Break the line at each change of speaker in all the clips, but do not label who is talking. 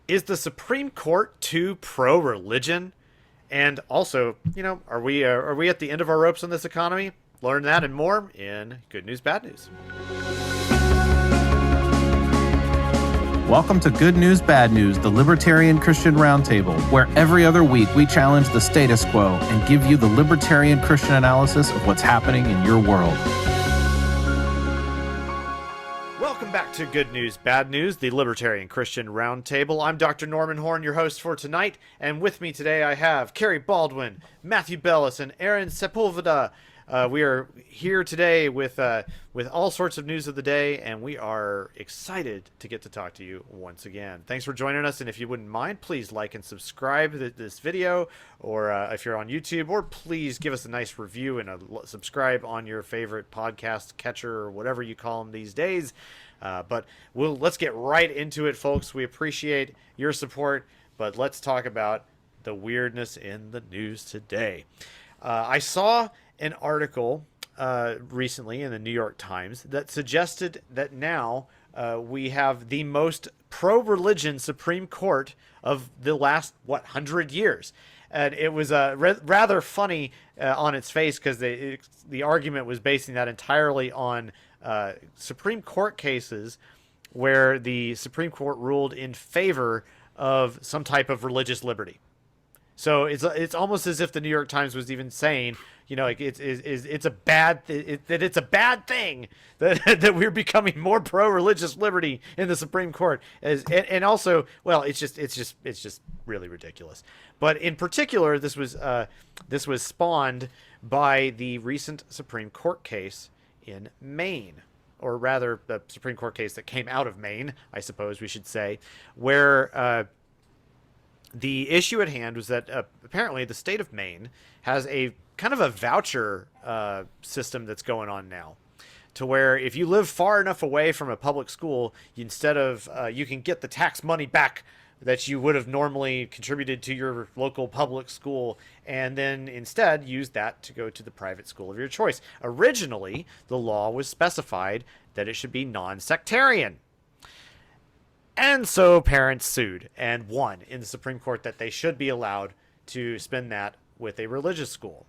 Is the Supreme Court too pro-religion? And also, are we at the end of our ropes on this economy? Learn that and more in Good News, Bad News.
Welcome to Good News, Bad News, the Libertarian Christian Roundtable, where every other week we challenge the status quo and give you the Libertarian Christian analysis of what's happening in your world.
Welcome back to Good News, Bad News, the Libertarian Christian Roundtable. I'm Dr. Norman Horn, your host for tonight, and with me today I have Carrie Baldwin, Matthew Bellis, and Aaron Sepulveda. We are here today with all sorts of news of the day, and we are excited to get to talk to you once again. Thanks for joining us, and if you wouldn't mind, please like and subscribe to this video, or if you're on YouTube, or please give us a nice review and subscribe on your favorite podcast catcher or whatever you call them these days. But let's get right into it, folks. We appreciate your support, but let's talk about the weirdness in the news today. I saw an article recently in the New York Times that suggested that now we have the most pro-religion Supreme Court of the last 100 years. And it was rather funny on its face, because the argument was basing that entirely on Supreme Court cases where the Supreme Court ruled in favor of some type of religious liberty. So it's almost as if the New York Times was even saying, like it's a bad thing that we're becoming more pro-religious liberty in the Supreme Court, and also, well, it's just really ridiculous. But in particular, this was spawned by the recent Supreme Court case in Maine, or rather, the Supreme Court case that came out of Maine, I suppose we should say, where the issue at hand was that apparently the state of Maine has a kind of a voucher system that's going on now, to where if you live far enough away from a public school, instead of you can get the tax money back that you would have normally contributed to your local public school, and then instead use that to go to the private school of your choice. Originally, the law was specified that it should be non-sectarian. And so parents sued and won in the Supreme Court that they should be allowed to spend that with a religious school.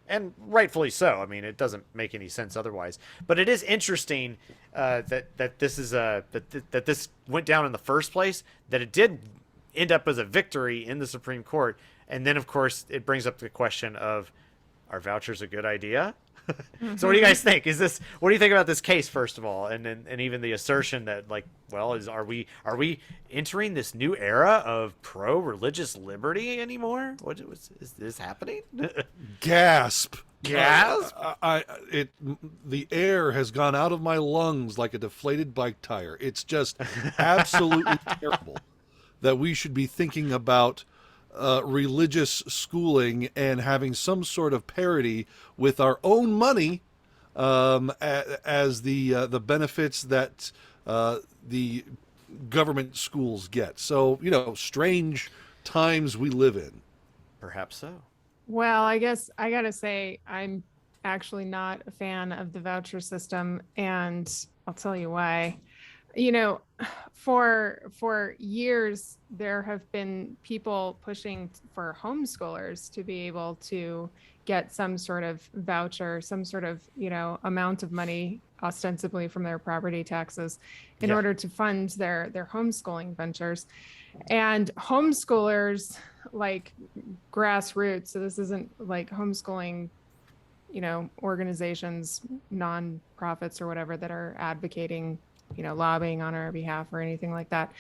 And rightfully so. I mean, it doesn't make any sense otherwise. But it is interesting that this went down in the first place, that it did end up as a victory in the Supreme Court. And then, of course, it brings up the question of, are vouchers a good idea? So what do you guys think? What do you think about this case, first of all, and even the assertion that, like, well, are we entering this new era of pro-religious liberty anymore? Is this happening?
Gasp!
Gasp!
The air has gone out of my lungs like a deflated bike tire. It's just absolutely terrible that we should be thinking about religious schooling and having some sort of parity with our own money as the benefits that the government schools get. So, strange times we live in.
Perhaps so.
Well, I guess I gotta say, I'm actually not a fan of the voucher system, and I'll tell you why. For years, there have been people pushing for homeschoolers to be able to get some sort of voucher, some sort of, amount of money, ostensibly from their property taxes, in order to fund their homeschooling ventures. And homeschoolers, like grassroots, so this isn't like homeschooling, organizations, non-profits or whatever that are advocating, lobbying on our behalf or anything like that.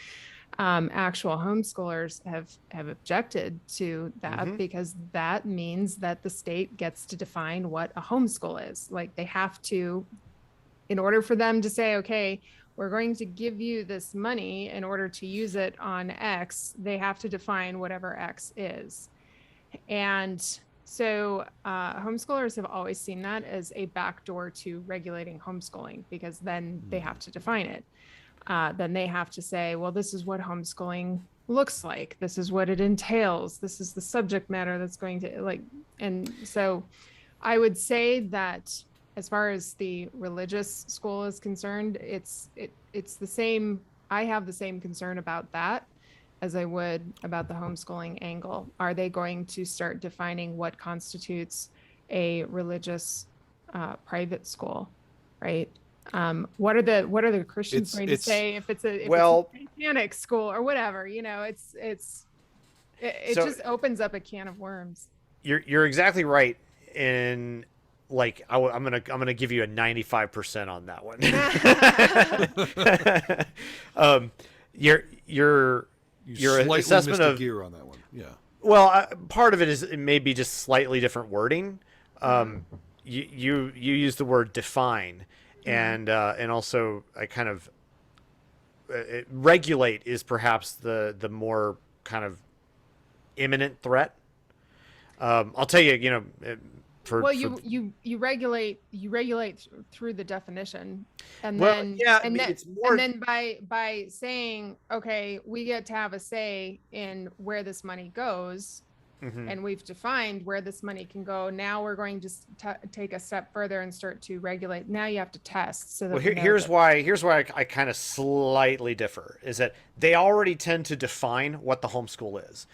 Actual homeschoolers have objected to that, because that means that the state gets to define what a homeschool is. Like, they have to, in order for them to say, okay, we're going to give you this money in order to use it on X, they have to define whatever X is. And so homeschoolers have always seen that as a backdoor to regulating homeschooling, because then they have to define it. Then they have to say, well, this is what homeschooling looks like. This is what it entails. This is the subject matter that's going to and so I would say that as far as the religious school is concerned, it's the same. I have the same concern about that as I would about the homeschooling angle. Are they going to start defining what constitutes a religious private school, right? What are the Christians going to say if it's a satanic school or whatever? It just opens up a can of worms.
You're exactly right. In like, I'm gonna give you a 95% on that one. Your assessment of
gear on that one, yeah.
Well, part of it is it may be just slightly different wording. You use the word define, and also I kind of regulate is perhaps the more kind of imminent threat. I'll tell you,
you regulate through the definition, and then by saying, okay, we get to have a say in where this money goes, and we've defined where this money can go. Now we're going to take a step further and start to regulate. Now you have to test. So that
here's why I kind of slightly differ, is that they already tend to define what the homeschool is.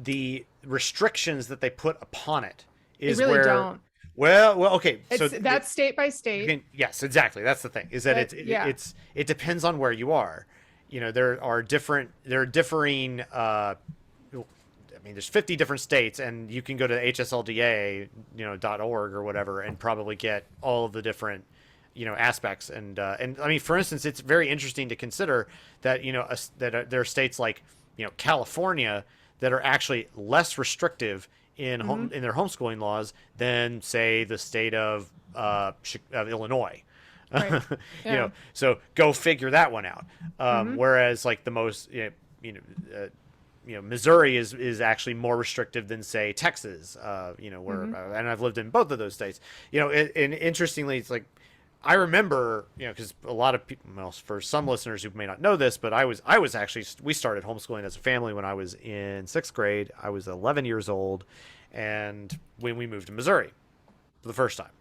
The restrictions that they put upon it is
they really don't.
Well, okay.
That's state by state.
Yes, exactly. That's the thing. Is that it depends on where you are. There are differing. There's 50 different states, and you can go to hslda, .org or whatever, and probably get all of the different, aspects. And I mean, for instance, it's very interesting to consider that there are states like California that are actually less restrictive in their homeschooling laws than, say, the state of Illinois.
Right. Yeah.
So go figure that one out. Whereas like the most Missouri is actually more restrictive than, say, Texas. And I've lived in both of those states. And interestingly, it's like, I remember, because a lot of people, well, for some listeners who may not know this, but we started homeschooling as a family when I was in 6th grade. I was 11 years old, and when we moved to Missouri for the first time.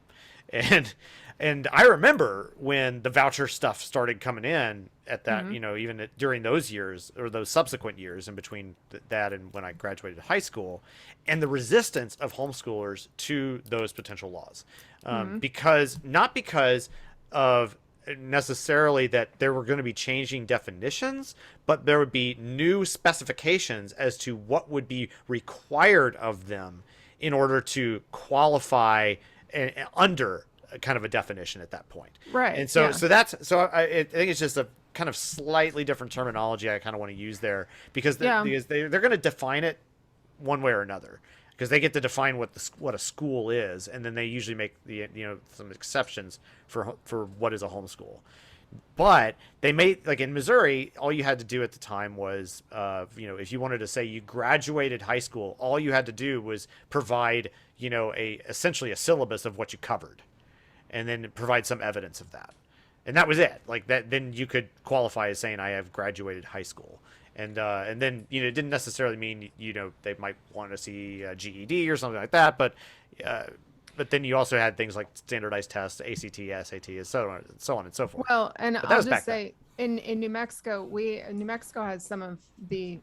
And I remember when the voucher stuff started coming in at that, even during those years or those subsequent years in between that and when I graduated high school, and the resistance of homeschoolers to those potential laws. Not because of necessarily that there were going to be changing definitions, but there would be new specifications as to what would be required of them in order to qualify under kind of a definition at that point.
Right.
And so I think it's just a kind of slightly different terminology I kind of want to use there, because they're going to define it one way or another, because they get to define what a school is, and then they usually make some exceptions for what is a homeschool. But they made, like in Missouri, all you had to do at the time was, if you wanted to say you graduated high school, all you had to do was provide, essentially a syllabus of what you covered, and then provide some evidence of that. And that was it. Like that, then you could qualify as saying I have graduated high school. And then it didn't necessarily mean they might want to see a GED or something like that, but then you also had things like standardized tests, ACT, SAT, and so on and so forth.
Well, and I'll just say in New Mexico, New Mexico has some of the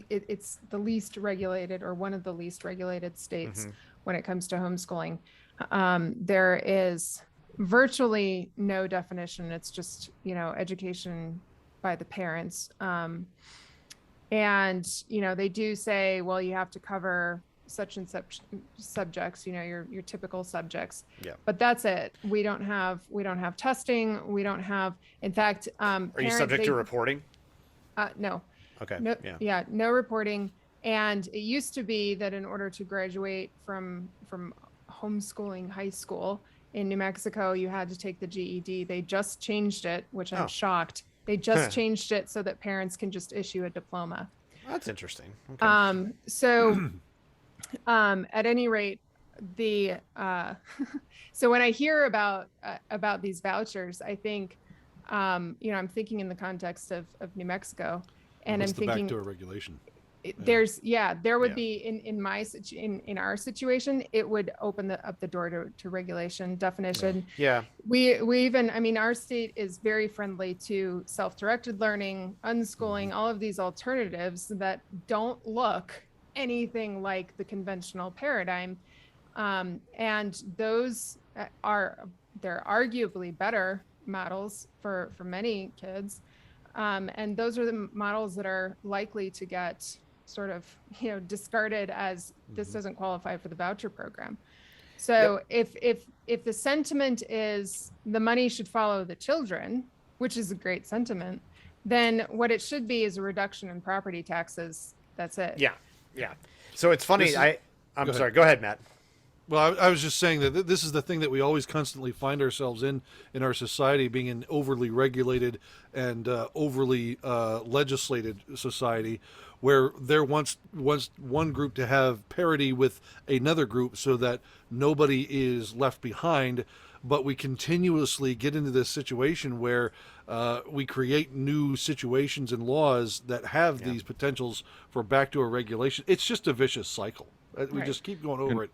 it's the least regulated, or one of the least regulated states when it comes to homeschooling. There is virtually no definition. It's just education by the parents. And they do say, well, you have to cover such and such subjects, your typical subjects. Yeah. But that's it. We don't have testing. We don't have, in fact,
are you subject to reporting?
No.
Okay.
No, yeah, no reporting. And it used to be that in order to graduate from homeschooling high school in New Mexico, you had to take the GED. They just changed it, which I'm shocked. They just changed it so that parents can just issue a diploma.
That's interesting. Okay.
At any rate, so when I hear about these vouchers, I think, I'm thinking in the context of New Mexico, and
What's
I'm thinking
the backdoor regulation.
there would
Yeah.
be in our situation, it would open up the door to regulation definition.
Yeah.
We even, I mean, our state is very friendly to self-directed learning, unschooling, all of these alternatives that don't look anything like the conventional paradigm. And those they're arguably better models for many kids. And those are the models that are likely to get sort of, discarded as this doesn't qualify for the voucher program. So if the sentiment is the money should follow the children, which is a great sentiment, then what it should be is a reduction in property taxes. That's it.
Yeah. Yeah. So it's funny. I'm sorry. Go ahead, Matt.
Well, I was just saying that this is the thing that we always constantly find ourselves in our society, being an overly regulated and overly legislated society, where there wants one group to have parity with another group so that nobody is left behind. But we continuously get into this situation where we create new situations and laws that have these potentials for backdoor regulation. It's just a vicious cycle. We just keep going over it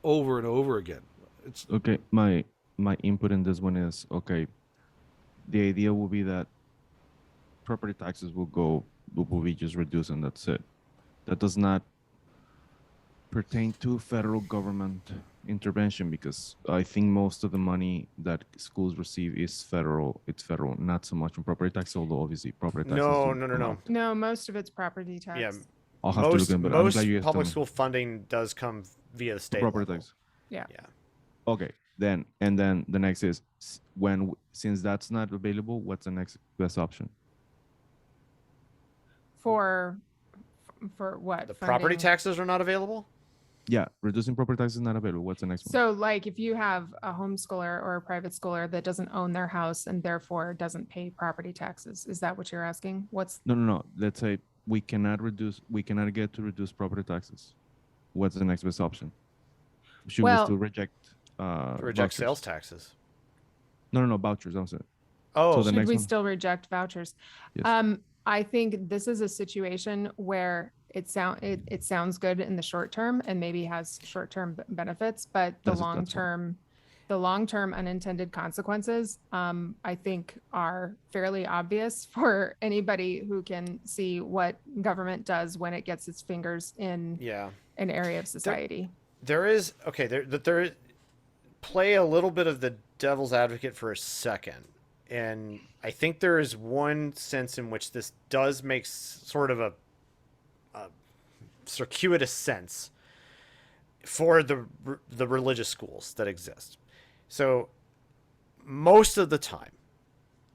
over and over again. It's
okay. My input in this one is, okay, the idea will be that property taxes will be just reduced and that's it. That does not pertain to federal government intervention, because I think most of the money that schools receive is federal. It's federal, not so much from property tax, although obviously property taxes.
No, most of it's property tax.
Yeah.
I'll have to look in, but I'm
most
glad you guys
public
told me.
school funding does come via the state
Property
level.
tax.
Yeah.
Okay, then the next is since that's not available, what's the next best option?
For what?
The property
Funding?
taxes are not available?
Yeah, reducing property tax is not available. What's the next one?
So like if you have a homeschooler or a private schooler that doesn't own their house and therefore doesn't pay property taxes, is that what you're asking?
No. Let's say we cannot get to reduce property taxes. What's the next best option? Should we still reject vouchers?
Sales taxes.
No, vouchers. I'm saying.
Oh,
So the
Should
next
we
one?
still reject vouchers?
Yes.
I think this is a situation where it sounds good in the short term and maybe has short-term benefits, but the long-term unintended consequences, I think are fairly obvious for anybody who can see what government does when it gets its fingers in an area of society.
There play a little bit of the devil's advocate for a second. And I think there is one sense in which this does make sort of a circuitous sense for the religious schools that exist. So most of the time,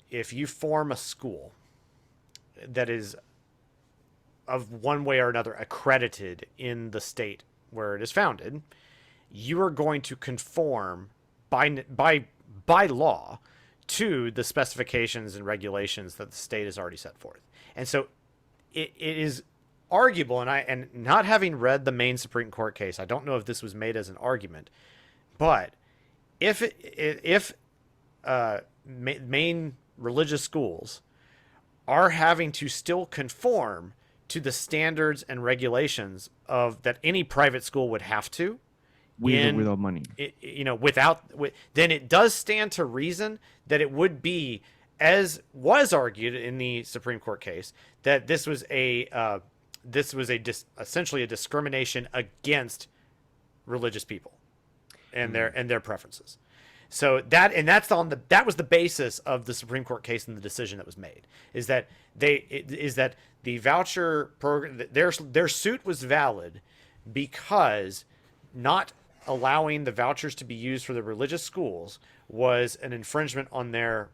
if you form a school that is of one way or another accredited in the state where it is founded, you are going to conform by law to the specifications and regulations that the state has already set forth. And so it is arguable, and not having read the Maine Supreme Court case, I don't know if this was made as an argument, but if Maine religious schools are having to still conform to the standards and regulations of that any private school would have to,
without money,
then it does stand to reason that it would be, as was argued in the Supreme Court case, that this was essentially a discrimination against religious people and their preferences. So that was the basis of the Supreme Court case and the decision that was made, is that the voucher program, their suit was valid because not allowing the vouchers to be used for the religious schools was an infringement on their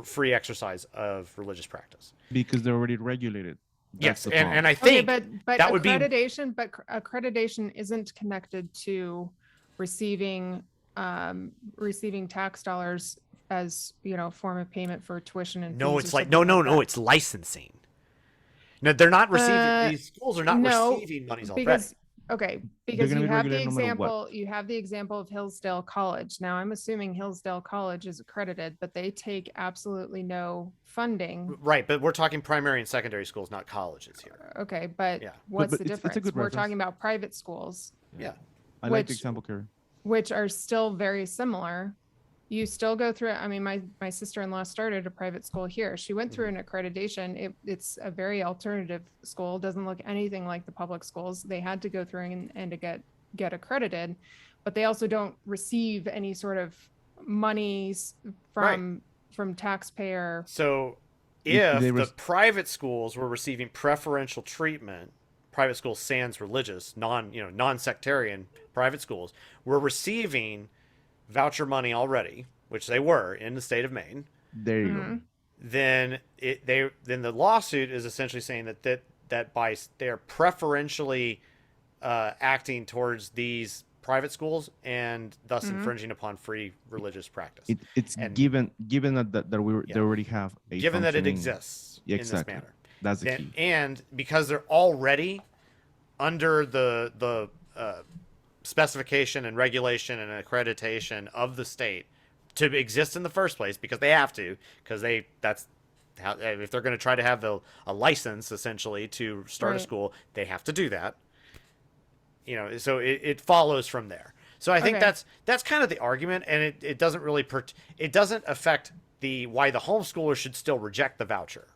free exercise of religious practice.
Because they're already regulated.
Yes, and I think
but
that would be
accreditation isn't connected to receiving tax dollars as form of payment for tuition and
no,
fees
it's
or
like
something
no,
that.
it's licensing. No, they're not receiving. These schools are not receiving monies already.
Okay, because
gonna
you
be
have the
regulated no matter what.
example, you have the example of Hillsdale College. Now, I'm assuming Hillsdale College is accredited, but they take absolutely no funding.
Right, but we're talking primary and secondary schools, not colleges here.
Okay, but
Yeah.
what's
But
the
it's a
difference?
good
We're
reference.
talking about private schools,
Yeah.
I like the
which-
example, Carrie.
which are still very similar. You still go through, I mean, my sister-in-law started a private school here. She went through an accreditation. It's a very alternative school, doesn't look anything like the public schools. They had to go through and to get accredited, but they also don't receive any sort of monies from taxpayer.
So
If
if
they
the
res-
private schools were receiving preferential treatment, private schools sans religious, non-sectarian private schools were receiving voucher money already, which they were in the state of Maine,
There you
Mhm.
go.
then the lawsuit is essentially saying that by they're preferentially acting towards these private schools and thus
Mhm.
infringing upon free religious practice.
It's
And-
given that
Yeah.
they already have a
Given that it
functioning-
exists
Yeah,
in this
exactly.
manner.
That's the key.
And because they're already under the specification and regulation and accreditation of the state to exist in the first place, because they have to, because that's how, if they're going to try to have a license essentially to start a
Right.
school, they have to do that. So it follows from there. So I think
Okay.
that's kind of the argument, and it doesn't really it doesn't affect why the homeschooler should still reject the voucher.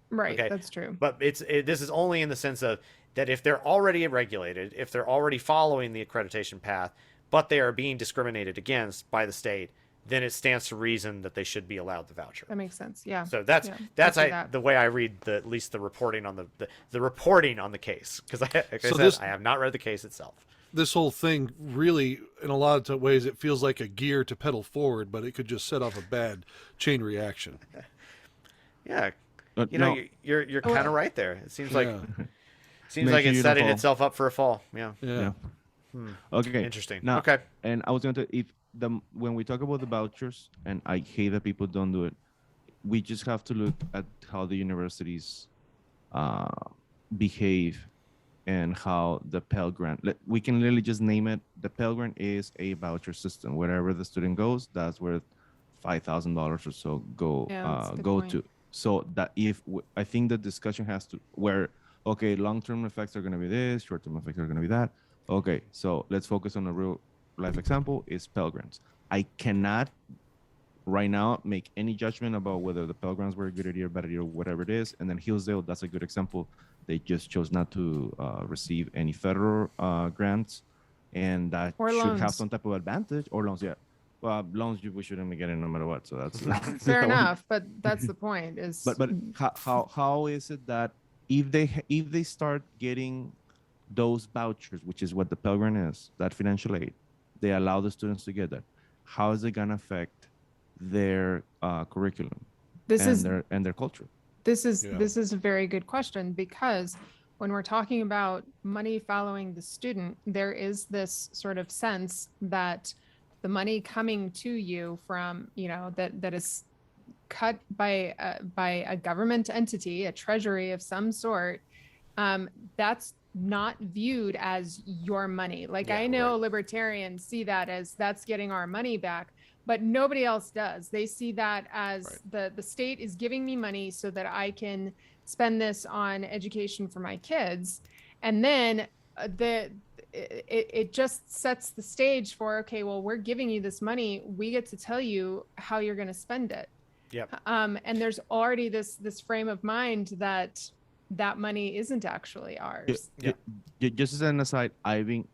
Right,
Okay.
that's true.
But this is only in the sense of that if they're already regulated, if they're already following the accreditation path, but they are being discriminated against by the state, then it stands to reason that they should be allowed the voucher.
That makes sense. Yeah.
So that's
Yeah,
that's
I see
I,
that.
the way I read at least the reporting on the reporting on the case, because I have not read the case itself.
This whole thing really, in a lot of ways, it feels like a gear to pedal forward, but it could just set off a bad chain reaction.
Yeah,
No,
you're kind of right there. It seems like
Yeah.
seems
Make
like
sure
it's
you don't
setting
fall.
itself up for a fall. Yeah,
Yeah.
okay.
interesting.
Now,
Okay.
And I was going to when we talk about the vouchers, and I hate that people don't do it, we just have to look at how the universities behave and how the Pell Grant. We can literally just name it. The Pell Grant is a voucher system. Wherever the student goes, that's where $5,000 or so go
Yeah, that's a good
go
point.
to. So that I think the discussion has to where okay, long-term effects are going to be this, short-term effects are going to be that. Okay, so let's focus on a real life example is Pell Grants. I cannot right now make any judgment about whether the Pell Grants were a good idea or bad idea or whatever it is. And then Hillsdale, that's a good example. They just chose not to receive any federal grants, and that
Or
should have
loans.
some type of advantage or loans. Yeah, well, loans we shouldn't be getting no matter what. So that's
Fair
that one.
enough, but that's the point. Is
But how is it that if they start getting those vouchers, which is what the Pell Grant is, that financial aid, they allow the students to get that. How is it gonna affect their curriculum
this is
and their culture?
This is
Yeah.
this is a very good question, because when we're talking about money following the student, there is this sort of sense that the money coming to you from, that is cut by a government entity, a treasury of some sort, that's not viewed as your money. Like,
Yeah,
I know
right.
libertarians see that as that's getting our money back, but nobody else does. They see that as the state is giving me money so that I can spend this on education for my kids. And then it just sets the stage for, okay, well, we're giving you this money. We get to tell you how you're going to spend it.
Yep.
And there's already this frame of mind that money isn't actually ours.
Just as an aside, I think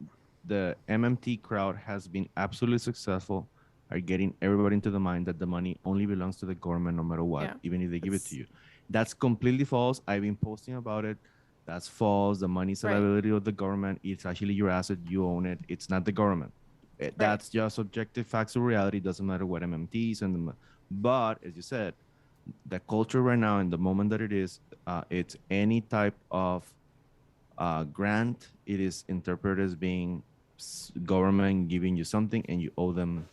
the MMT crowd has been absolutely successful at getting everybody into the mind that the money only belongs to the government no matter what,
Yeah.
even if they give it
It's-
to you. That's completely false. I've been posting about it. That's false. The money is a
Right.
liability of the government. It's actually your asset. You own it. It's not the government. That's just objective facts of reality. Doesn't matter what MMT is. But as you said, the culture right now, in the moment that it is, it's any type of grant. It is interpreted as being government giving you something, and you owe them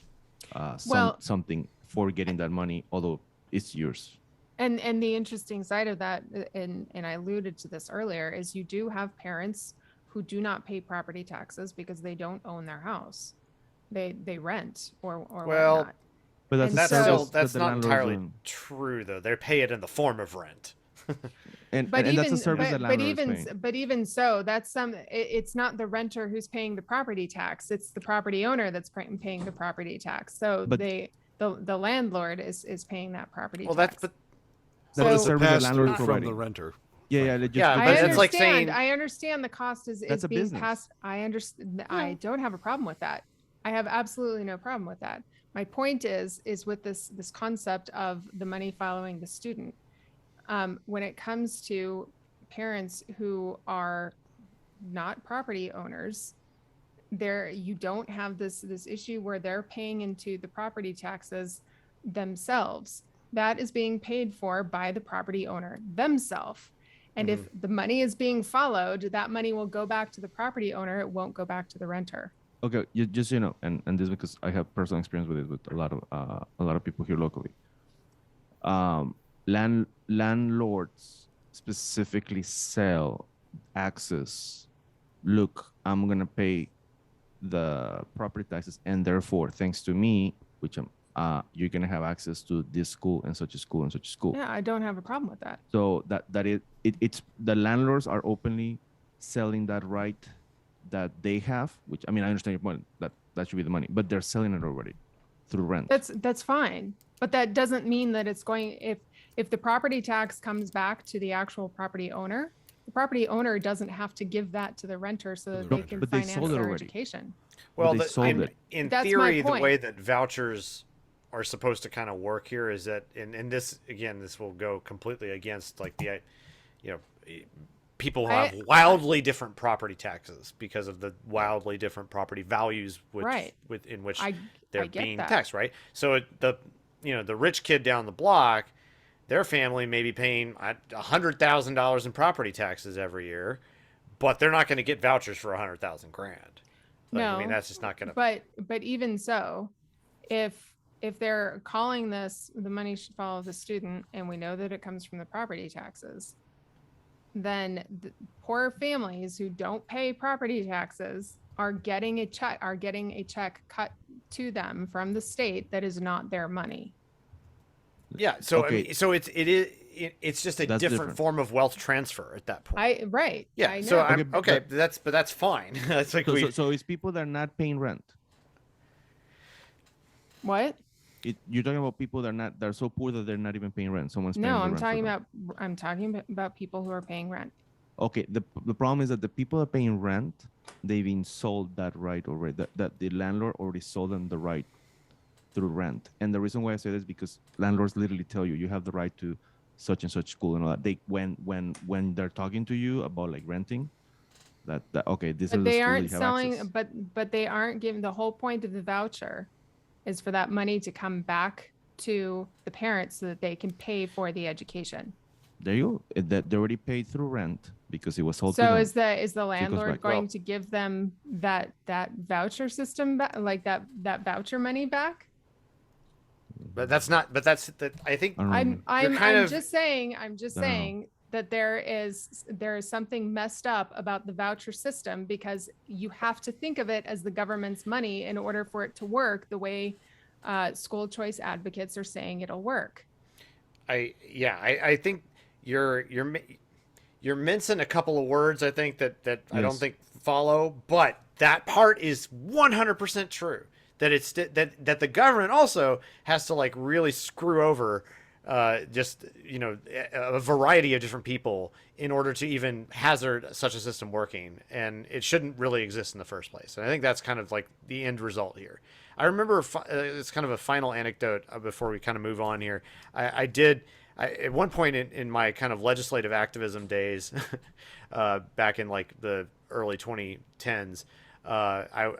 something for getting that money, although it's yours.
And the interesting side of that, and I alluded to this earlier, is you do have parents who do not pay property taxes because they don't own their house. They rent or
Well,
whatnot.
But
And
that's
so-
still
that
that's
the
not
landlord's
entirely
doing.
true though. They pay it in the form of rent.
And
But
and that's
even
a service that landlord is paying.
but even so, that's it's not the renter who's paying the property tax. It's the property owner that's paying the property tax. So
But-
the landlord is paying that property
Well,
tax.
that's
That's
But
a
it's a
service that
pass
landlord
through
is
from
providing.
the renter.
Yeah, just-
Yeah,
I
but
understand.
it's like saying-
I understand the cost is
That's a
being
business.
passed. I understand. I don't have a problem with that. I have absolutely no problem with that. My point is with this concept of the money following the student. When it comes to parents who are not property owners, you don't have this issue where they're paying into the property taxes themselves. That is being paid for by the property owner themselves. And if the money is being followed, that money will go back to the property owner. It won't go back to the renter.
Okay, just you know, and this because I have personal experience with it with a lot of people here locally. Landlords specifically sell access. Look, I'm gonna pay the property taxes, and therefore, thanks to me, which you're gonna have access to this school and such a school and such a school.
Yeah, I don't have a problem with that.
So it's the landlords are openly selling that right that they have, which I mean I understand your point that should be the money, but they're selling it already through rent.
That's fine. But that doesn't mean that it's going if the property tax comes back to the actual property owner, the property owner doesn't have to give that to the renter so that they can
But they
finance
sold it
their
already.
education.
Well,
they sold it.
in
That's my
theory, the
point.
way that vouchers are supposed to kind of work here is that, and this again, this will go completely against like the, you know, people have wildly different property taxes because of the wildly different property values
Right.
in which
I
they're
get
being
that.
taxed, right? So the rich kid down the block, their family may be paying $100,000 in property taxes every year, but they're not going to get vouchers for $100,000 grand. Like, I mean,
No,
that's just not going to.
But even so, if they're calling this the money should follow the student, and we know that it comes from the property taxes, then the poor families who don't pay property taxes are getting a check cut to them from the state that is not their money.
Yeah. So
Okay.
I mean, so it's just a
That's
different
different.
form of wealth transfer at that point. Yeah.
I
So
know.
I'm,
Okay,
okay,
but-
that's fine. That's like
So it's people that are not paying rent.
What?
You're talking about people that are so poor that they're not even paying rent. Someone's paying
No,
the
I'm
rent for
talking
them.
about people who are paying rent.
Okay, the problem is that the people that are paying rent, they've been sold that right already. That the landlord already sold them the right through rent. And the reason why I say this is because landlords literally tell you have the right to such and such school and all that. They when they're talking to you about like renting, that okay, this is
But
the
they
school
aren't
you have
selling.
access.
But they aren't giving. The whole point of the voucher is for that money to come back to the parents so that they can pay for the education.
There you go. That they already paid through rent because it was sold to
So
them.
is the landlord
back.
going
Well-
to give them that voucher system back, like that voucher money back?
but that's not. But that's that. I think
I don't know.
I'm
kind of-
just saying
know.
that there is something messed up about the voucher system, because you have to think of it as the government's money in order for it to work the way school choice advocates are saying it'll work.
I think you're mincing a couple of words. I think that I don't
Yes.
think follow, but that part is 100% true. That it's that the government also has to like really screw over just a variety of different people in order to even hazard such a system working, and it shouldn't really exist in the first place. And I think that's kind of like the end result here. I remember it's kind of a final anecdote before we kind of move on here. I at one point in my kind of legislative activism days, back in like the early 2010s, I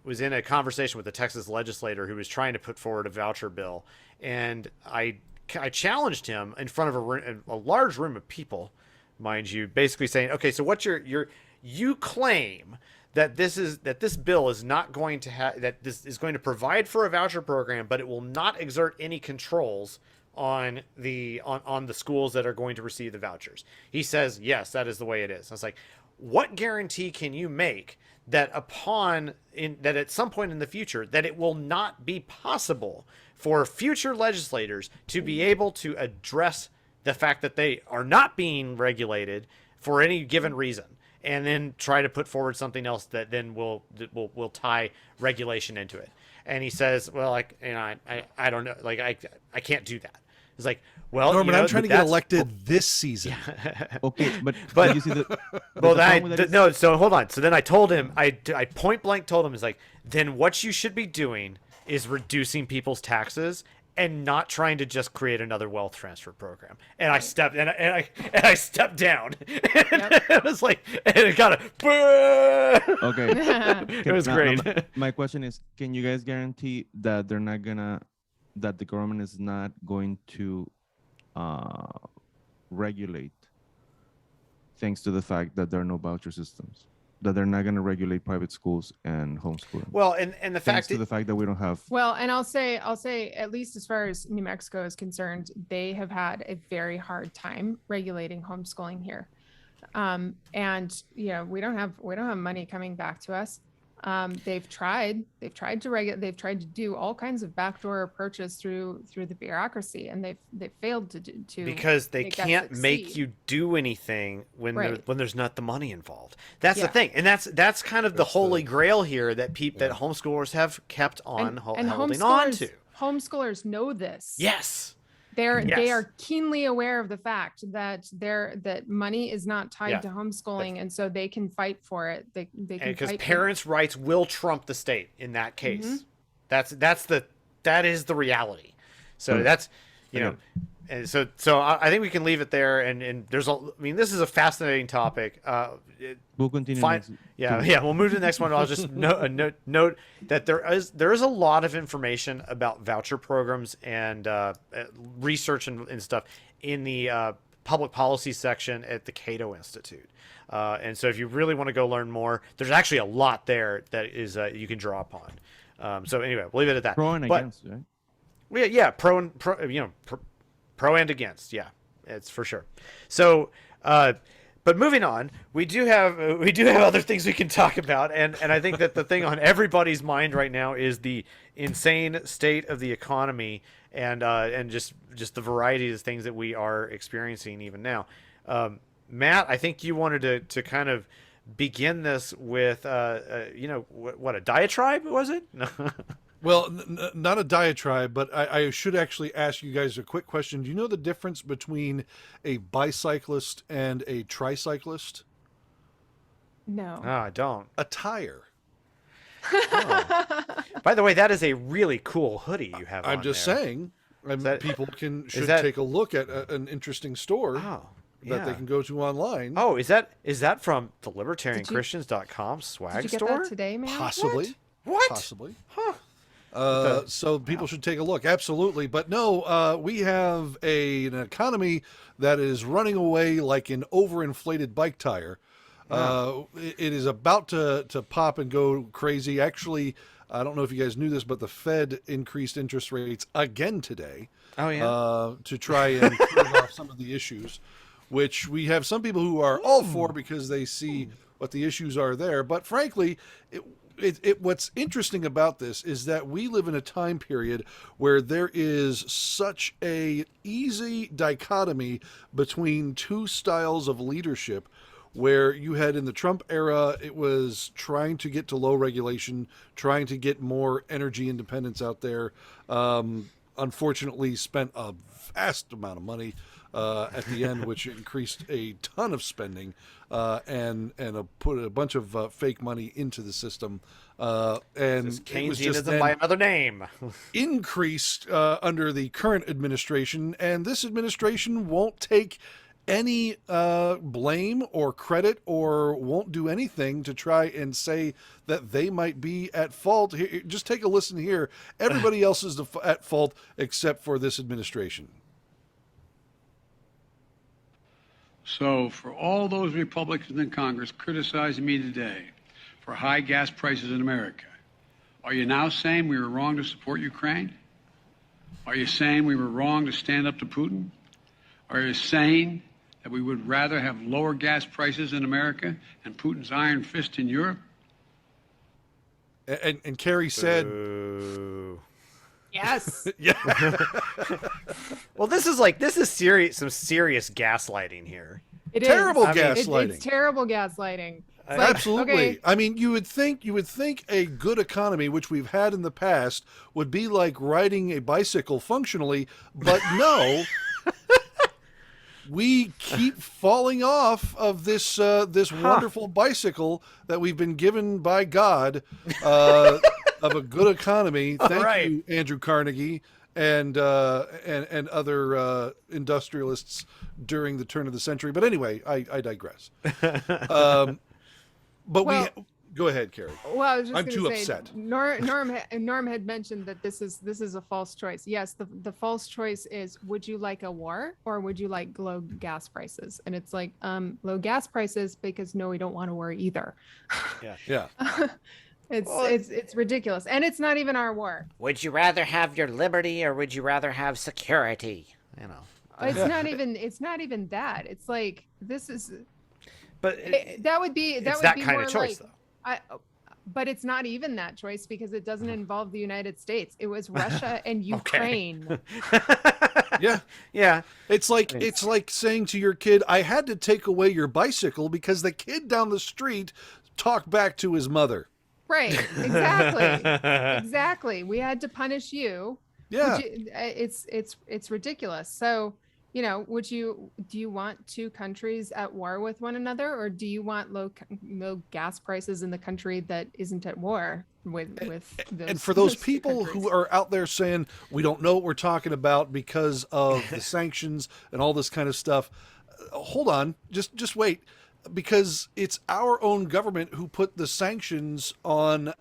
was in a conversation with a Texas legislator who was trying to put forward a voucher bill, and I challenged him in front of a large room of people, mind you, basically saying, okay, so what's you claim that this bill is not going to have, that this is going to provide for a voucher program, but it will not exert any controls on the schools that are going to receive the vouchers. He says, yes, that is the way it is. I was like, what guarantee can you make that that at some point in the future that it will not be possible for future legislators to be able to address the fact that they are not being regulated for any given reason, and then try to put forward something else that then will tie regulation into it? And he says, well, like, I don't know, like, I can't do that. It's like, well,
Norman, I'm trying to get elected this season.
Okay, but you see
no. So hold on. So then I told him, I point blank told him, is like, then what you should be doing is reducing people's taxes and not trying to just create another wealth transfer program. And I stepped I stepped down. And it was like, and it got a
okay.
It was great.
My question is, can you guys guarantee that that the government is not going to regulate, thanks to the fact that there are no voucher systems, that they're not going to regulate private schools and homeschooling?
Well, and the
thanks to the fact that we don't have.
Well, and I'll say, at least as far as New Mexico is concerned, they have had a very hard time regulating homeschooling here. And we don't have money coming back to us. They've tried to regulate, they've tried to do all kinds of backdoor approaches through the bureaucracy, and they've failed to
because they can't make you do anything when there's not the money involved. That's the thing, and that's kind of the holy grail here that that homeschoolers have kept on holding on to.
Homeschoolers know this.
Yes.
They are keenly aware of the fact that money is not tied to homeschooling, and so they can fight for it. They can
because parents' rights will trump the state in that case. Mm-hmm. That is the reality. So that's and so I think we can leave it there. And there's this is a fascinating topic.
We'll continue.
We'll move to the next one. I'll just note that there is a lot of information about voucher programs and research and stuff in the public policy section at the Cato Institute. And so if you really want to go learn more, there's actually a lot there that is you can draw upon. So anyway, we'll leave it at that.
Pro and against, right?
Yeah, pro and against. Yeah, it's for sure. So, but moving on, we do have other things we can talk about, and I think that the thing on everybody's mind right now is the insane state of the economy and just the variety of things that we are experiencing even now. Matt, I think you wanted to kind of begin this with what a diatribe was it?
Well, not a diatribe, but I should actually ask you guys a quick question. Do you know the difference between a bicyclist and a tricyclist?
No.
No, I don't.
A tire.
Oh. By the way, that is a really cool hoodie you have on
I'm just
there.
saying. People should take a look at an interesting store that they can go to online.
Oh, is that from the libertarianchristians.com swag
did you
store?
get that today, man?
Possibly.
What?
Possibly.
Huh.
So people should take a look. Absolutely. But no, we have an economy that is running away like an overinflated bike tire. It is about to pop and go crazy. Actually, I don't know if you guys knew this, but the Fed increased interest rates again today.
Oh, yeah.
To try and clear off some of the issues, which we have some people who are all for because they see what the issues are there. But frankly, what's interesting about this is that we live in a time period where there is such a easy dichotomy between two styles of leadership, where you had in the Trump era, it was trying to get to low regulation, trying to get more energy independence out there. Unfortunately, spent a vast amount of money at the end, which increased a ton of spending and put a bunch of fake money into the system. And it was just
Keynesianism by another name.
increased under the current administration, and this administration won't take any blame or credit or won't do anything to try and say that they might be at fault. Here, just take a listen here. Everybody else is at fault except for this administration.
So for all those Republicans in Congress criticizing me today for high gas prices in America, are you now saying we were wrong to support Ukraine? Are you saying we were wrong to stand up to Putin? Are you saying that that we would rather have lower gas prices in America and Putin's iron fist in Europe?
And Kerry said,
Ooh.
Yes.
yeah,
Well, this is serious, some serious gaslighting here.
It is.
Terrible
I mean,
gaslighting.
It's terrible gaslighting. It's like,
absolutely.
okay,
I mean, you would think a good economy, which we've had in the past, would be like riding a bicycle functionally, but no. We keep falling off of this wonderful bicycle that we've been given by God of a good economy. Thank
right.
you, Andrew Carnegie and other industrialists during the turn of the century. But anyway, I digress. But
Well-
go ahead, Carrie.
well, I was just
I'm
going
too
to say,
upset.
Norm had mentioned that this is a false choice. Yes, the false choice is, would you like a war or would you like low gas prices? And it's like, low gas prices, because no, we don't want a war either.
Yeah.
It's ridiculous, and it's not even our war.
Would you rather have your liberty or would you rather have security? You know.
It's not even that. It's like, this is
But
that would be
it's
would
that
be
kind
more
of choice,
like,
though.
but it's not even that choice, because it doesn't involve the United States. It was Russia and Ukraine.
Yeah.
Yeah.
It's like saying to your kid, I had to take away your bicycle because the kid down the street talked back to his mother.
Right. Exactly. Exactly. We had to punish you.
Yeah.
It's ridiculous. So, do you want two countries at war with one another, or do you want low gas prices in the country that isn't at war with those?
And for those
two
people
countries?
who are out there saying we don't know what we're talking about because of the sanctions and all this kind of stuff, hold on, just wait, because it's our own government who put the sanctions on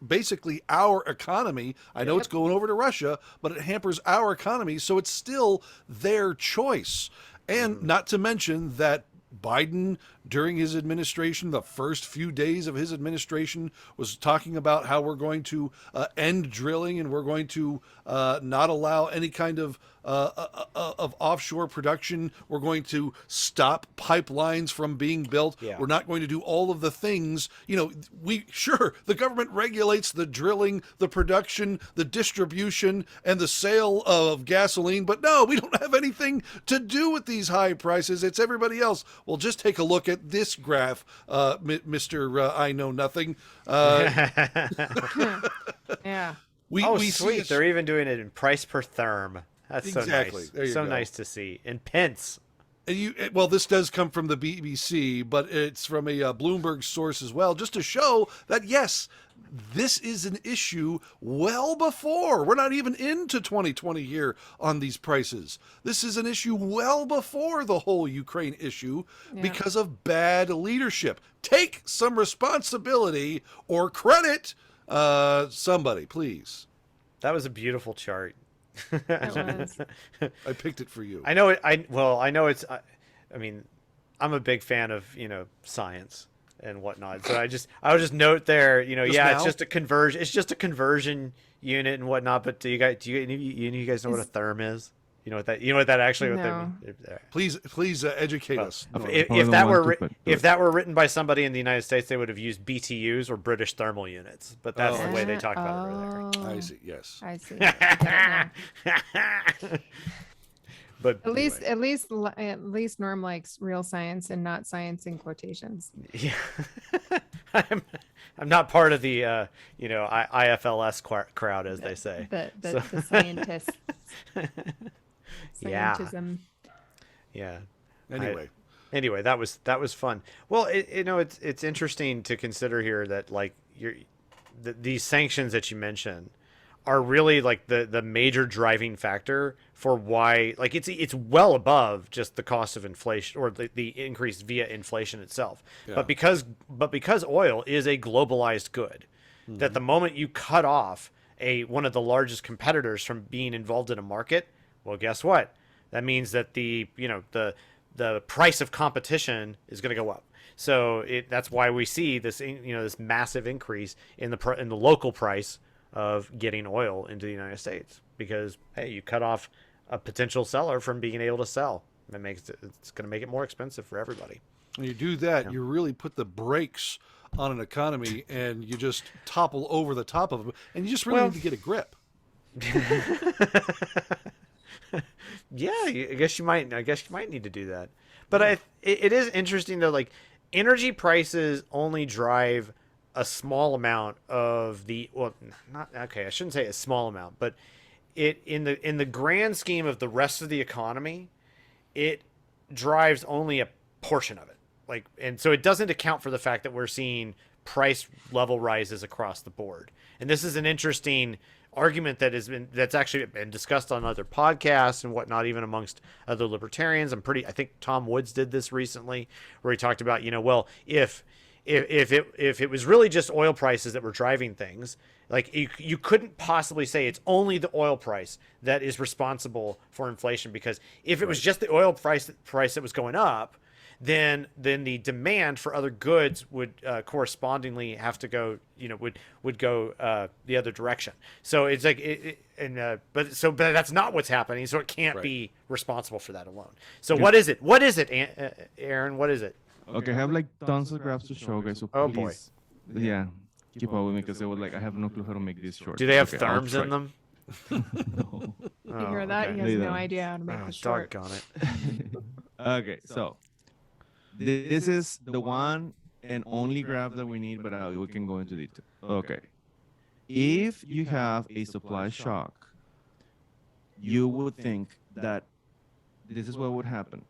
basically our economy. I know it's going over to Russia, but it hampers our economy, so it's still their choice. And not to mention that Biden, during his administration, the first few days of his administration, was talking about how we're going to end drilling and we're going to not allow any kind of offshore production. We're going to stop pipelines from being built.
Yeah.
We're not going to do all of the things. The government regulates the drilling, the production, the distribution, and the sale of gasoline. But no, we don't have anything to do with these high prices. It's everybody else. Well, just take a look at this graph, Mr. I Know Nothing.
Yeah.
We
Sweet.
see
They're even doing it in price per therm. That's
Exactly.
so
There
nice.
you
So
go.
nice to see. In pence.
well, this does come from the BBC, but it's from a Bloomberg source as well, just to show that, yes, this is an issue well before. We're not even into 2020 here on these prices. This is an issue well before the whole Ukraine issue because of bad leadership. Take some responsibility or credit somebody, please.
That was a beautiful chart.
It was.
I picked it for you.
I know it. I know it's. I mean, I'm a big fan of science and whatnot. So I would just note there. It's
now?
just a conversion. It's just a conversion unit and whatnot. But do you any of you guys know what a therm is? You know what that actually?
No.
Please educate us. Norman.
If
Probably
that
don't
were
want to, but
if that were written by somebody in the United States, they would have used BTUs or British thermal units. But that's the way they talk about it over there.
I see. Yes.
I see.
But
At least Norm likes real science and not science in quotations.
yeah, I'm not part of the IFLS crowd, as they say.
The scientists.
Yeah.
Scientism.
Yeah.
Anyway,
that was fun. Well, it's interesting to consider here that these sanctions that you mentioned are really like the major driving factor for why it's well above just the cost of inflation or the increase via inflation itself.
Yeah.
But because oil is a globalized good, that the moment you cut off one of the largest competitors from being involved in a market, well, guess what? That means that the price of competition is going to go up. So that's why we see this massive increase in the local price of getting oil into the United States, because hey, you cut off a potential seller from being able to sell. it's going to make it more expensive for everybody.
When you do that, you really put the brakes on an economy, and you just topple over the top of them, and you just really need to get a grip.
Yeah, I guess you might need to do that. But it is interesting though. Like, energy prices only drive a small amount of the I shouldn't say a small amount, but it in the grand scheme of the rest of the economy, it drives only a portion of it. Like, and so it doesn't account for the fact that we're seeing price level rises across the board. And this is an interesting argument that's actually been discussed on other podcasts and whatnot, even amongst other libertarians. I think Tom Woods did this recently, where he talked about, well, if it was really just oil prices that were driving things, like you couldn't possibly say it's only the oil price that is responsible for inflation, because if it was just the oil price that was going up, then the demand for other goods would correspondingly have to go, would go the other direction. So it's like, but that's not what's happening. So it can't be responsible for that alone. So what is it? What is it, Aaron? What is it?
Okay, I have like tons of graphs to show, guys. So please, yeah, keep up with me, because I have no clue how to make this short.
Do they have therms in them?
No.
You hear that?
Okay.
He has no idea how to make this short.
Doggone it.
Okay, so this is the one and only graph that we need, but we can go into detail. Okay. If you have a supply shock, you would think that this is what would happen.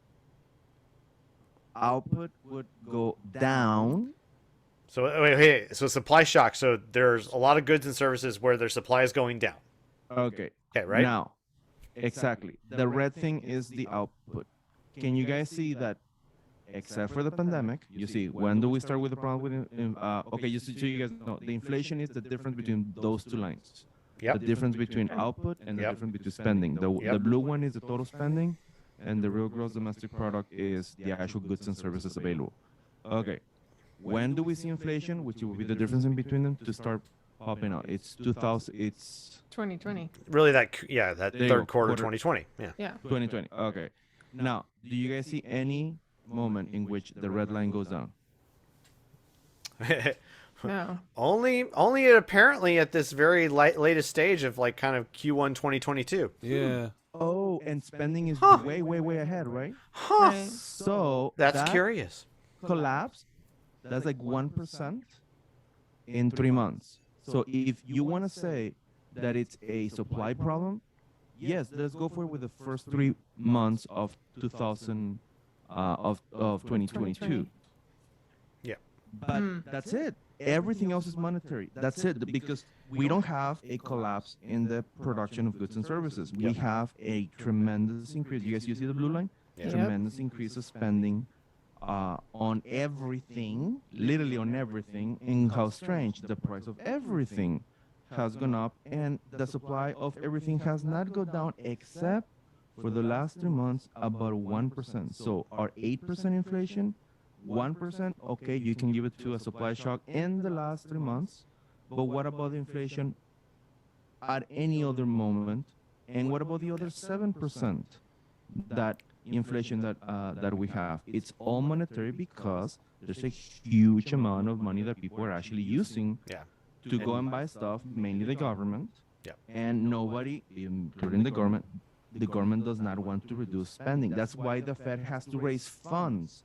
Output would go down.
So wait, so supply shock. So there's a lot of goods and services where their supply is going down.
Okay.
Okay, right?
Now, exactly. The red thing is the output. Can you guys see that? Except for the pandemic, you see, when do we start with the problem with, okay, just so you guys know, the inflation is the difference between those two lines.
Yep.
The difference between output and the difference between spending. The blue one is the total spending, and the real gross domestic product is the actual goods and services available. Okay. When do we see inflation, which will be the difference in between them, to start popping out? It's
2020.
Really, that third quarter 2020. Yeah.
2020. Okay. Now, do you guys see any moment in which the red line goes down?
No.
Only apparently at this very latest stage of like kind of Q1 2022.
Yeah.
Oh, and spending is way ahead, right?
Huh.
Right.
So
That's curious.
collapse, that's like 1% in 3 months. So if you want to say that it's a supply problem, yes, let's go for it with the first 3 months of 2022.
Yeah.
But that's it. Everything else is monetary. That's it. Because we don't have a collapse in the production of goods and services. We have a tremendous increase. You guys, you see the blue line?
Yeah.
Tremendous increase of spending on everything, literally on everything. And how strange, the price of everything has gone up, and the supply of everything has not gone down, except for the last 3 months, about 1%. So our 8% inflation, 1%, okay, you can give it to a supply shock in the last 3 months. But what about the inflation at any other moment? And what about the other 7% that inflation that we have? It's all monetary, because there's a huge amount of money that people are actually using to go and buy stuff, mainly the government.
Yeah.
And nobody, including the government does not want to reduce spending. That's why the Fed has to raise funds,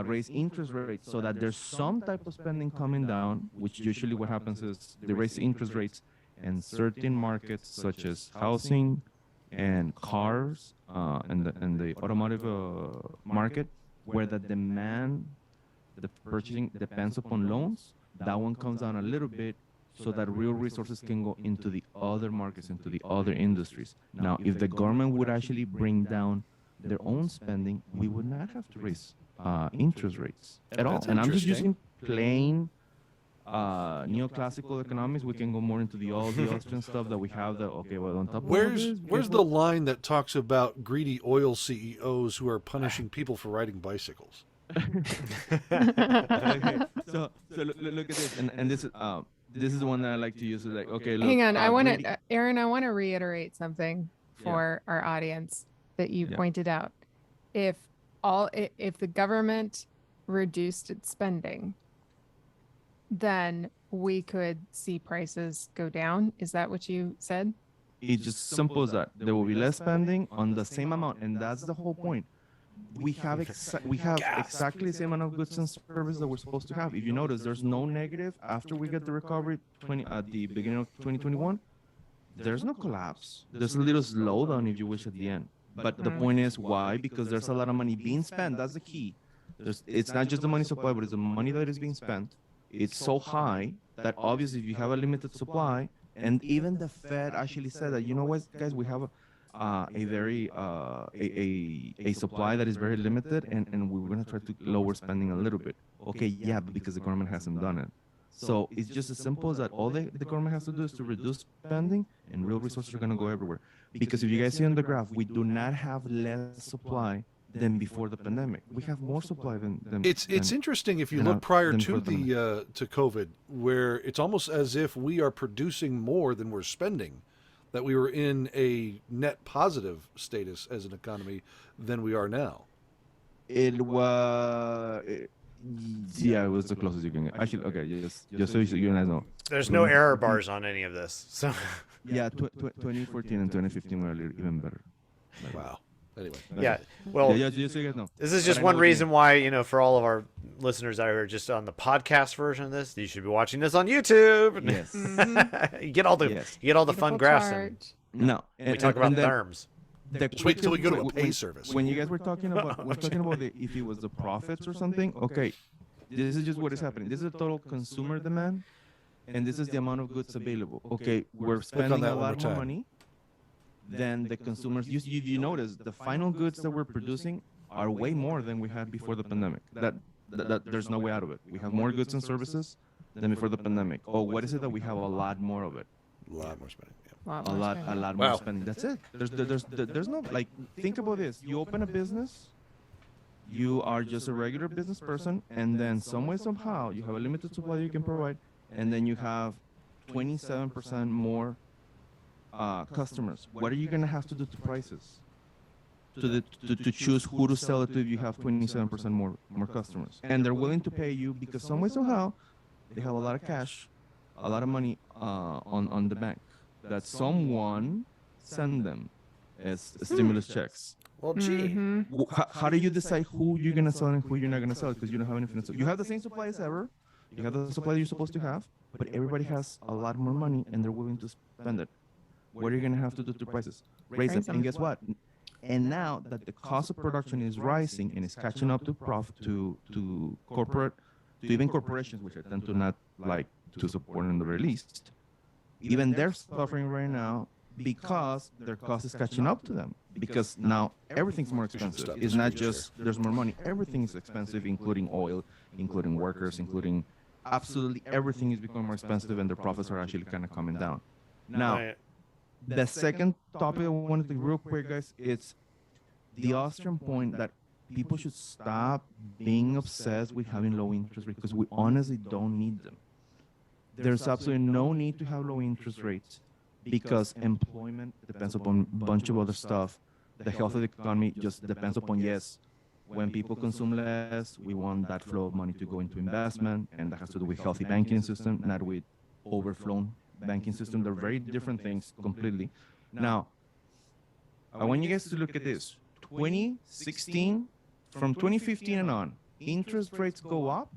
raise interest rates, so that there's some type of spending coming down, which usually what happens is they raise interest rates, and certain markets such as housing and cars and the automotive market, where the demand, the purchasing depends upon loans, that one comes down a little bit, so that real resources can go into the other markets, into the other industries. Now, if the government would actually bring down their own spending, we would not have to raise interest rates at all. And I'm just using plain neoclassical economics. We can go more into all the Austrian stuff that we have. On top of
Where's the line that talks about greedy oil CEOs who are punishing people for riding bicycles?
Okay. So look at this, and this is the one that I like to use. Like, okay, look,
Hang on, I want to, Aaron, I want to reiterate something for our audience that you pointed out. if if the government reduced its spending, then we could see prices go down. Is that what you said?
It's just simple as that. There will be less spending on the same amount, and that's the whole point. We have exactly the same amount of goods and services that we're supposed to have. If you notice, there's no negative after we get the recovery at the beginning of 2021. There's no collapse. There's a little slowdown, if you wish, at the end. But the point is, why? Because there's a lot of money being spent. That's the key. It's not just the money supply, but it's the money that is being spent. It's so high that obviously if you have a limited supply, and even the Fed actually said that, you know what, guys, we have a supply that is very limited, and we're going to try to lower spending a little bit. Okay, yeah, but because the government hasn't done it. So it's just as simple as that. All the government has to do is to reduce spending, and real resources are going to go everywhere. Because if you guys see on the graph, we do not have less supply than before the pandemic. We have more supply than
It's interesting if you look prior to the to COVID, where it's almost as if we are producing more than we're spending, that we were in a net positive status as an economy than we are now.
It was, yeah, it was the closest you can get. Actually, okay, just so you guys know.
There's no error bars on any of this. So
Yeah, 2014 and 2015 were a little even better.
Wow. Anyway.
yeah, well,
Yeah, just so you guys know.
this is just
But I
one
know what you
reason why, you know, for all of our listeners out here just on the podcast version of this, you should be watching this on YouTube.
Yes.
you get all the
Yes.
you get all the fun
Beautiful
graphs and
chart.
No.
we talk about
then
terms.
Just wait till we go to a pay
when-
service.
When you guys were talking about, if it was the profits or something, okay, this is just what is happening. This is the total consumer demand, and this is the amount of goods available. Okay, we're spending
that
a
one more
lot more
time.
money than the consumers. You notice the final goods that we're producing are way more than we had before the pandemic. That there's no way out of it. We have more goods and services than before the pandemic. Oh, what is it that we have a lot more of it?
A lot more spending. Yeah.
A lot more spending. That's it. There's no, like, think about this. You open a business, you are just a regular business person, and then some way, somehow, you have a limited supply you can provide, and then you have 27% more customers. What are you gonna have to do to prices to choose who to sell it to if you have 27% more customers? And they're willing to pay you because some way, somehow, they have a lot of cash, a lot of money on the bank that someone send them as stimulus checks.
Well, gee.
How do you decide who you're gonna sell and who you're not gonna sell? Because you don't have any financial. You have the same supply as ever. You have the supply that you're supposed to have, but everybody has a lot more money and they're willing to spend it. What are you gonna have to do to prices? Raise them. And guess what? And now that the cost of production is rising and is catching up to even corporations, which I tend to not like to support in the very least, even they're suffering right now because their cost is catching up to them. Because now everything's more expensive. It's not just there's more money. Everything is expensive, including oil, including workers, including absolutely everything is becoming more expensive, and their profits are actually kind of coming down. Now,
Right.
the second topic I wanted to real quick, guys, it's the Austrian point that people should stop being obsessed with having low interest rates because we honestly don't need them. There's absolutely no need to have low interest rates because employment depends upon a bunch of other stuff. The health of the economy just depends upon, yes, when people consume less, we want that flow of money to go into investment, and that has to do with healthy banking system, not with overflown banking system. They're very different things completely. Now, I want you guys to look at this. 2016, from 2015 and on, interest rates go up,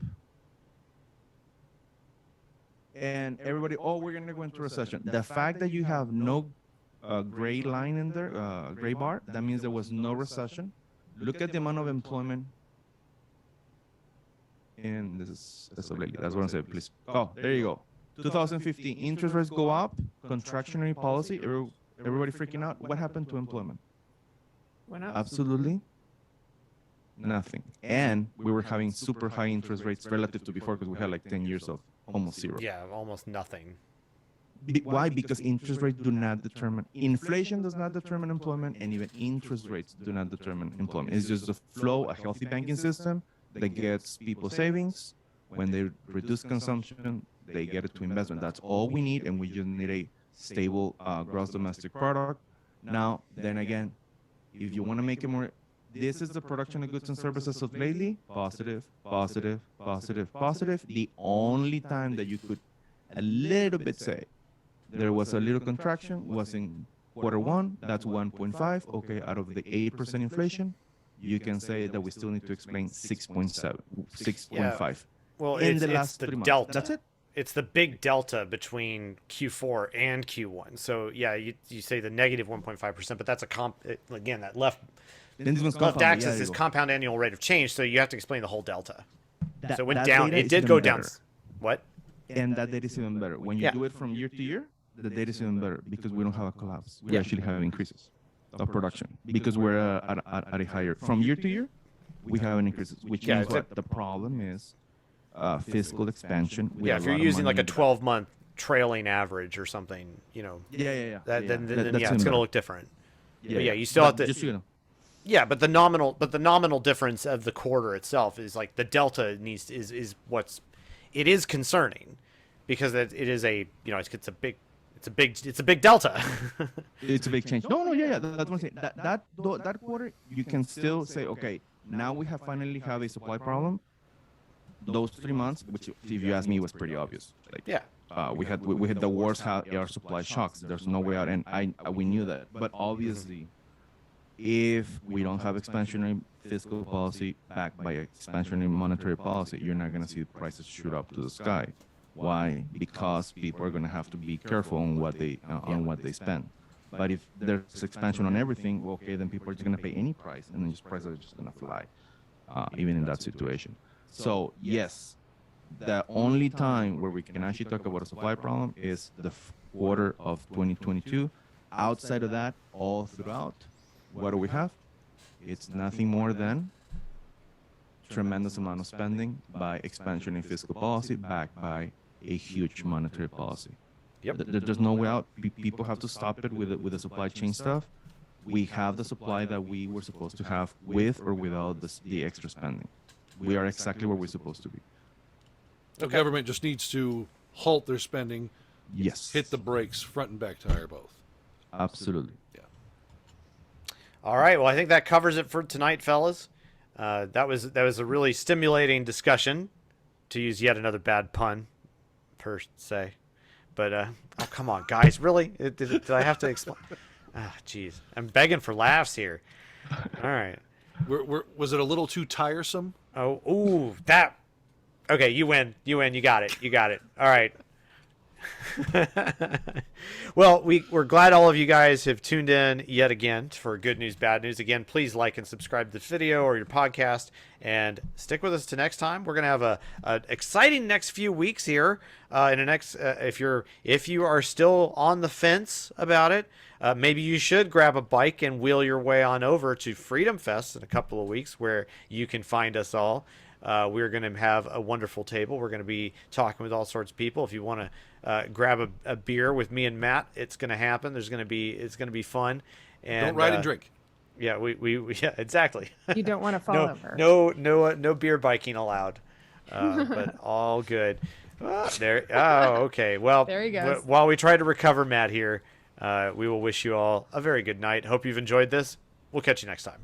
and everybody, oh, we're going to go into recession. The fact that you have no gray line in there, gray bar, that means there was no recession. Look at the amount of employment. And this is that's what I'm saying, please. Oh, there you go. 2015, interest rates go up, contractionary policy, everybody freaking out. What happened to employment?
Went up.
Absolutely nothing. And we were having super high interest rates relative to before because we had like 10 years of almost zero.
Yeah, almost nothing.
Why? Because interest rates do not determine, inflation does not determine employment, and even interest rates do not determine employment. It's just a flow, a healthy banking system that gets people savings. When they reduce consumption, they get it to investment. That's all we need, and we just need a stable gross domestic product. Now, then again, if you want to make it more this is the production of goods and services of lately, positive, positive, positive, positive. The only time that you could a little bit say there was a little contraction was in quarter one. That's 1.5. Okay, out of the 8% inflation, you can say that we still need to explain 6.7, 6.5.
Well,
in
it's
the last
the
3 months.
delta.
That's it.
It's the big delta between Q4 and Q1. So yeah, you say the negative 1.5%, but that's again, that left axis is compound annual rate of change. So you have to explain the whole delta. So it went down. It did go down. What?
And that data is even better. When you do it from year to year, the data is even better because we don't have a collapse. We actually have increases of production because we're at a higher. From year to year, we have an increases, which means what? The problem is fiscal expansion.
Yeah, if you're using like a 12-month trailing average or something, then it's going to look different. But yeah, you still have to.
Just so you know.
Yeah, but the nominal difference of the quarter itself is like the delta it is concerning because it is it's a big delta.
It's a big change. No, that's what I'm saying. That quarter you can still say, okay, now we finally have a supply problem. Those 3 months, which if you ask me was pretty obvious. We had the worst air supply shocks. There's no way out, and we knew that. But obviously, if we don't have expansionary fiscal policy backed by expansionary monetary policy, you're not going to see prices shoot up to the sky. Why? Because people are going to have to be careful on what they spend. But if there's expansion on everything, well, okay, then people are just going to pay any price, and then prices are just going to fly, even in that situation. So yes, the only time where we can actually talk about a supply problem is the quarter of 2022. Outside of that, all throughout, what do we have? It's nothing more than tremendous amount of spending by expansion in fiscal policy backed by a huge monetary policy.
Yep.
There's no way out. People have to stop it with the supply chain stuff. We have the supply that we were supposed to have with or without the extra spending. We are exactly where we're supposed to be.
The government just needs to halt their spending.
Yes.
Hit the brakes, front and back tire both.
Absolutely.
Yeah.
All right. Well, I think that covers it for tonight, fellas. That was a really stimulating discussion, to use yet another bad pun, per se. But oh, come on, guys, really? Did I have to explain? Ah, jeez, I'm begging for laughs here. All right.
Was it a little too tiresome?
Oh, ooh, that. Okay, you win. You got it. All right. Well, we're glad all of you guys have tuned in yet again for Good News, Bad News. Again, please like and subscribe to the video or your podcast, and stick with us to next time. We're gonna have a exciting next few weeks here. In the next, if you are still on the fence about it, maybe you should grab a bike and wheel your way on over to Freedom Fest in a couple of weeks, where you can find us all. We're going to have a wonderful table. We're going to be talking with all sorts of people. If you want to grab a beer with me and Matt, it's going to happen. It's going to be fun. And
don't ride and drink.
Yeah, we yeah, exactly.
You don't want to fall over.
No beer biking allowed. But all good. There. Oh, okay. Well,
there he goes.
While we try to recover Matt here, we will wish you all a very good night. Hope you've enjoyed this. We'll catch you next time.